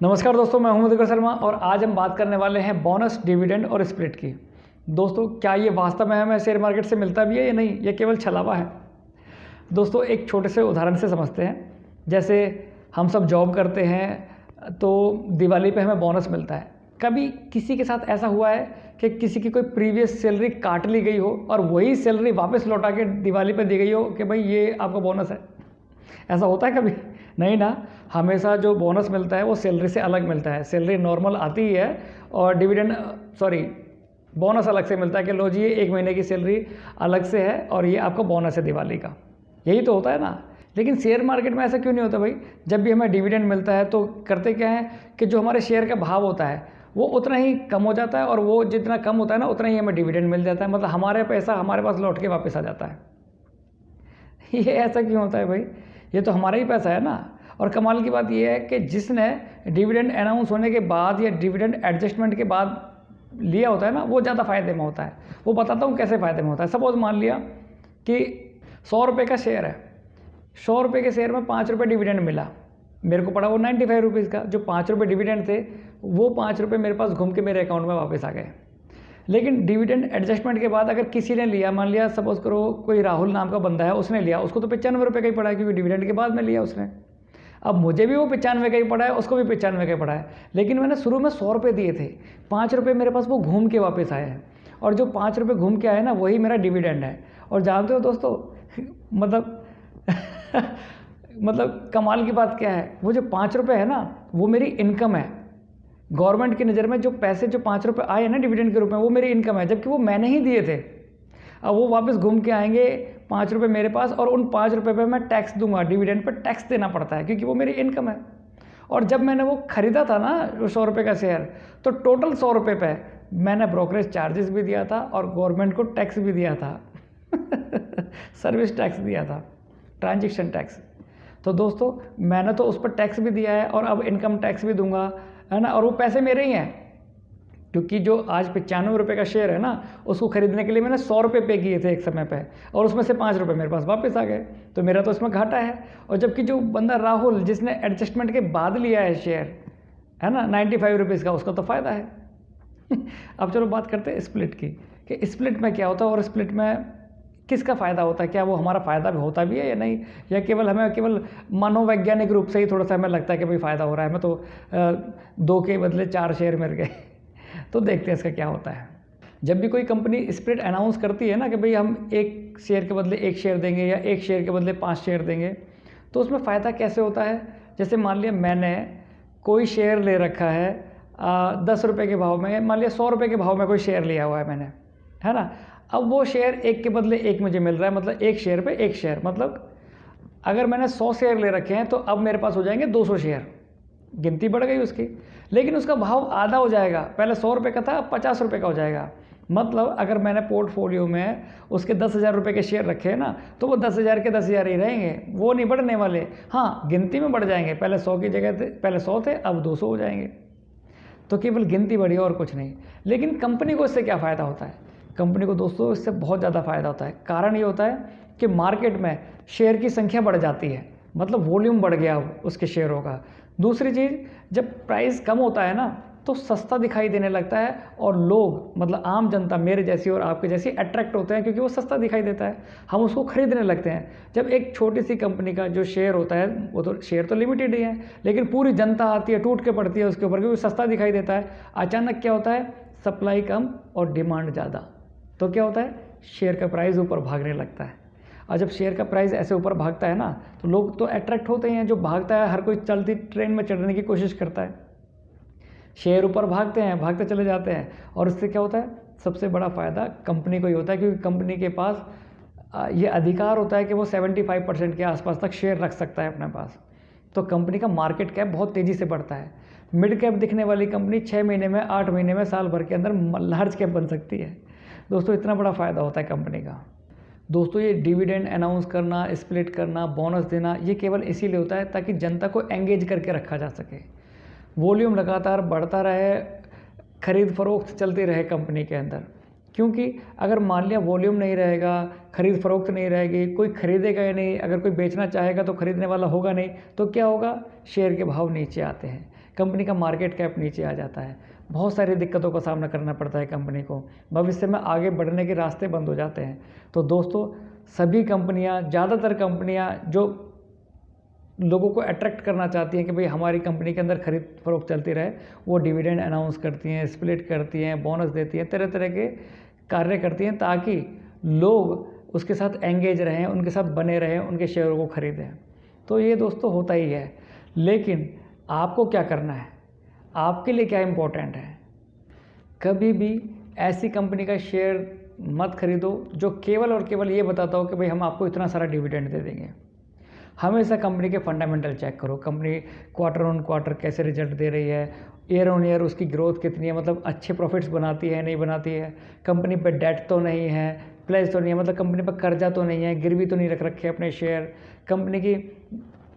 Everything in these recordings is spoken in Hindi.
नमस्कार दोस्तों, मैं हूं मधुकर शर्मा और आज हम बात करने वाले हैं बोनस, डिविडेंड और स्प्लिट की। दोस्तों, क्या ये वास्तव में हमें शेयर मार्केट से मिलता भी है या नहीं, ये केवल छलावा है। दोस्तों, एक छोटे से उदाहरण से समझते हैं। जैसे हम सब जॉब करते हैं तो दिवाली पे हमें बोनस मिलता है। कभी किसी के साथ ऐसा हुआ है कि किसी की कोई प्रीवियस सैलरी काट ली गई हो और वही सैलरी वापस लौटा के दिवाली पे दी गई हो कि भाई ये आपका बोनस है? ऐसा होता है कभी? नहीं ना। हमेशा जो बोनस मिलता है वो सैलरी से अलग मिलता है। सैलरी नॉर्मल आती ही है और डिविडेंड बोनस अलग से मिलता है कि लो जी, ये 1 महीने की सैलरी अलग से है और ये आपका बोनस है दिवाली का। यही तो होता है ना। लेकिन शेयर मार्केट में ऐसा क्यों नहीं होता भाई? जब भी हमें डिविडेंड मिलता है तो करते क्या है कि जो हमारे शेयर का भाव होता है वो उतना ही कम हो जाता है और वो जितना कम होता है ना उतना ही हमें डिविडेंड मिल जाता है। मतलब हमारे पैसा हमारे पास लौट के वापस आ जाता है। ये ऐसा क्यों होता है भाई? ये तो हमारा ही पैसा है ना। और कमाल की बात ये है कि जिसने डिविडेंड अनाउंस होने के बाद या डिविडेंड एडजस्टमेंट के बाद लिया होता है ना, वो ज़्यादा फ़ायदे में होता है। वो बताता हूँ कैसे फ़ायदे में होता है। सपोज मान लिया कि 100 रुपये का शेयर है। 100 रुपये के शेयर में 5 रुपये डिविडेंड मिला। मेरे को पड़ा वो 95 रुपीज़ का। जो 5 रुपये डिविडेंड थे वो 5 रुपये मेरे पास घूम के मेरे अकाउंट में वापस आ गए। लेकिन डिविडेंड एडजस्टमेंट के बाद अगर किसी ने लिया, मान लिया सपोज करो कोई राहुल नाम का बंदा है, उसने लिया, उसको तो 95 रुपये का ही पड़ा है क्योंकि डिविडेंड के बाद में लिया उसने। अब मुझे भी वो 95 का ही पड़ा है, उसको भी 95 का ही पड़ा है। लेकिन मैंने शुरू में 100 रुपये दिए थे, 5 रुपये मेरे पास वो घूम के वापस आए हैं और जो 5 रुपये घूम के आए ना वही मेरा डिविडेंड है। और जानते हो दोस्तों मतलब मतलब कमाल की बात क्या है, वो जो 5 रुपये है ना वो मेरी इनकम है। गवर्नमेंट की नज़र में जो पैसे जो 5 रुपये आए ना डिविडेंड के रूप में वो मेरी इनकम है, जबकि वो मैंने ही दिए थे। अब वो वापस घूम के आएंगे 5 रुपये मेरे पास और उन 5 रुपये पे मैं टैक्स दूंगा। डिविडेंड पर टैक्स देना पड़ता है क्योंकि वो मेरी इनकम है। और जब मैंने वो ख़रीदा था ना 100 रुपये का शेयर, तो टोटल 100 रुपये पे मैंने ब्रोकरेज चार्जेस भी दिया था और गवर्नमेंट को टैक्स भी दिया था सर्विस टैक्स दिया था, ट्रांजेक्शन टैक्स। तो दोस्तों मैंने तो उस पर टैक्स भी दिया है और अब इनकम टैक्स भी दूंगा, है ना। और वो पैसे मेरे ही हैं क्योंकि जो आज 95 रुपये का शेयर है ना उसको खरीदने के लिए मैंने 100 रुपये पे किए थे एक समय पे और उसमें से 5 रुपये मेरे पास वापस आ गए। तो मेरा तो इसमें घाटा है। और जबकि जो बंदा राहुल जिसने एडजस्टमेंट के बाद लिया है शेयर, है ना, 95 रुपीज़ का, उसका तो फ़ायदा है अब चलो बात करते हैं स्प्लिट की कि स्प्लिट में क्या होता है और स्प्लिट में किसका फ़ायदा होता है। क्या वो हमारा फ़ायदा भी होता भी है या नहीं, या केवल हमें केवल मनोवैज्ञानिक रूप से ही थोड़ा सा हमें लगता है कि भाई फ़ायदा हो रहा है, हमें तो 2 के बदले 4 शेयर मिल गए तो देखते हैं इसका क्या होता है। जब भी कोई कंपनी स्प्लिट अनाउंस करती है ना कि भाई हम 1 शेयर के बदले 1 शेयर देंगे या 1 शेयर के बदले 5 शेयर देंगे, तो उसमें फ़ायदा कैसे होता है। जैसे मान लिया मैंने कोई शेयर ले रखा है 10 रुपये के भाव में, मान लिया 100 रुपये के भाव में कोई शेयर लिया हुआ है मैंने, है ना। अब वो शेयर 1 के बदले 1 मुझे मिल रहा है, मतलब 1 शेयर पे 1 शेयर, मतलब अगर मैंने 100 शेयर ले रखे हैं तो अब मेरे पास हो जाएंगे 200 शेयर। गिनती बढ़ गई उसकी, लेकिन उसका भाव आधा हो जाएगा। पहले 100 रुपये का था, अब 50 रुपये का हो जाएगा। मतलब अगर मैंने पोर्टफोलियो में उसके 10,000 रुपये के शेयर रखे हैं ना, तो वो 10,000 के 10,000 ही रहेंगे, वो नहीं बढ़ने वाले। हाँ, गिनती में बढ़ जाएंगे। पहले 100 की जगह थे, पहले 100 थे, अब 200 हो जाएंगे। तो केवल गिनती बढ़ी और कुछ नहीं। लेकिन कंपनी को इससे क्या फ़ायदा होता है? कंपनी को दोस्तों इससे बहुत ज़्यादा फ़ायदा होता है। कारण ये होता है कि मार्केट में शेयर की संख्या बढ़ जाती है, मतलब वॉल्यूम बढ़ गया उसके शेयरों का। दूसरी चीज़, जब प्राइस कम होता है ना तो सस्ता दिखाई देने लगता है और लोग, मतलब आम जनता मेरे जैसी और आपके जैसी, अट्रैक्ट होते हैं क्योंकि वो सस्ता दिखाई देता है। हम उसको खरीदने लगते हैं। जब एक छोटी सी कंपनी का जो शेयर होता है, वो तो शेयर तो लिमिटेड ही है, लेकिन पूरी जनता आती है, टूट के पड़ती है उसके ऊपर क्योंकि सस्ता दिखाई देता है। अचानक क्या होता है, सप्लाई कम और डिमांड ज़्यादा, तो क्या होता है, शेयर का प्राइस ऊपर भागने लगता है। और जब शेयर का प्राइस ऐसे ऊपर भागता है ना तो लोग तो अट्रैक्ट होते हैं। जो भागता है, हर कोई चलती ट्रेन में चढ़ने की कोशिश करता है, शेयर ऊपर भागते हैं, भागते चले जाते हैं। और इससे क्या होता है, सबसे बड़ा फ़ायदा कंपनी को ही होता है क्योंकि कंपनी के पास ये अधिकार होता है कि वो 75% के आसपास तक शेयर रख सकता है अपने पास। तो कंपनी का मार्केट कैप बहुत तेज़ी से बढ़ता है। मिड कैप दिखने वाली कंपनी 6 महीने में, 8 महीने में, साल भर के अंदर लार्ज कैप बन सकती है। दोस्तों इतना बड़ा फ़ायदा होता है कंपनी का। दोस्तों ये डिविडेंड अनाउंस करना, स्प्लिट करना, बोनस देना, ये केवल इसीलिए होता है ताकि जनता को एंगेज करके रखा जा सके। वॉल्यूम लगातार बढ़ता रहे, खरीद फरोख्त चलती रहे कंपनी के अंदर। क्योंकि अगर मान लिया वॉल्यूम नहीं रहेगा, खरीद फरोख्त नहीं रहेगी, कोई खरीदेगा ही नहीं, अगर कोई बेचना चाहेगा तो खरीदने वाला होगा नहीं, तो क्या होगा, शेयर के भाव नीचे आते हैं। कंपनी का मार्केट कैप नीचे आ जाता है, बहुत सारी दिक्कतों का सामना करना पड़ता है कंपनी को, भविष्य में आगे बढ़ने के रास्ते बंद हो जाते हैं। तो दोस्तों, सभी कंपनियां, ज़्यादातर कंपनियां जो लोगों को अट्रैक्ट करना चाहती हैं कि भाई हमारी कंपनी के अंदर खरीद फरोख्त चलती रहे, वो डिविडेंड अनाउंस करती हैं, स्प्लिट करती हैं, बोनस देती हैं, तरह तरह के कार्य करती हैं ताकि लोग उसके साथ एंगेज रहें, उनके साथ बने रहें, उनके शेयरों को खरीदें। तो ये दोस्तों होता ही है, लेकिन आपको क्या करना है, आपके लिए क्या इम्पोर्टेंट है? कभी भी ऐसी कंपनी का शेयर मत खरीदो जो केवल और केवल ये बताता हो कि भाई हम आपको इतना सारा डिविडेंड दे देंगे। हमेशा कंपनी के फंडामेंटल चेक करो, कंपनी क्वार्टर ऑन क्वार्टर कैसे रिजल्ट दे रही है, ईयर ऑन ईयर उसकी ग्रोथ कितनी है, मतलब अच्छे प्रॉफिट्स बनाती है नहीं बनाती है, कंपनी पे डेट तो नहीं है, प्लेज तो नहीं है, मतलब कंपनी पर कर्जा तो नहीं है, गिरवी तो नहीं रख रखे अपने शेयर, कंपनी की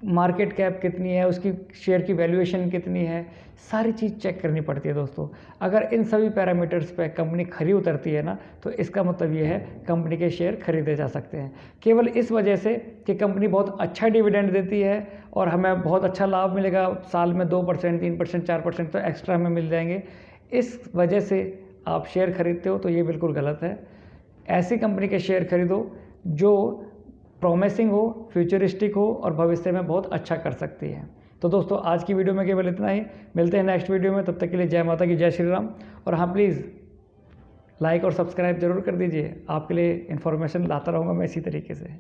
मार्केट कैप कितनी है, उसकी शेयर की वैल्यूएशन कितनी है, सारी चीज़ चेक करनी पड़ती है दोस्तों। अगर इन सभी पैरामीटर्स पे कंपनी खरी उतरती है ना, तो इसका मतलब ये है कंपनी के शेयर खरीदे जा सकते हैं। केवल इस वजह से कि कंपनी बहुत अच्छा डिविडेंड देती है और हमें बहुत अच्छा लाभ मिलेगा, साल में 2%, 3%, 4% तो एक्स्ट्रा हमें मिल जाएंगे, इस वजह से आप शेयर खरीदते हो, तो ये बिल्कुल गलत है। ऐसी कंपनी के शेयर खरीदो जो प्रॉमिसिंग हो, फ्यूचरिस्टिक हो और भविष्य में बहुत अच्छा कर सकती है। तो दोस्तों, आज की वीडियो में केवल इतना ही, मिलते हैं नेक्स्ट वीडियो में, तब तक के लिए जय माता की, जय श्री राम। और हाँ, प्लीज़ लाइक और सब्सक्राइब जरूर कर दीजिए, आपके लिए इन्फॉर्मेशन लाता रहूँगा मैं इसी तरीके से।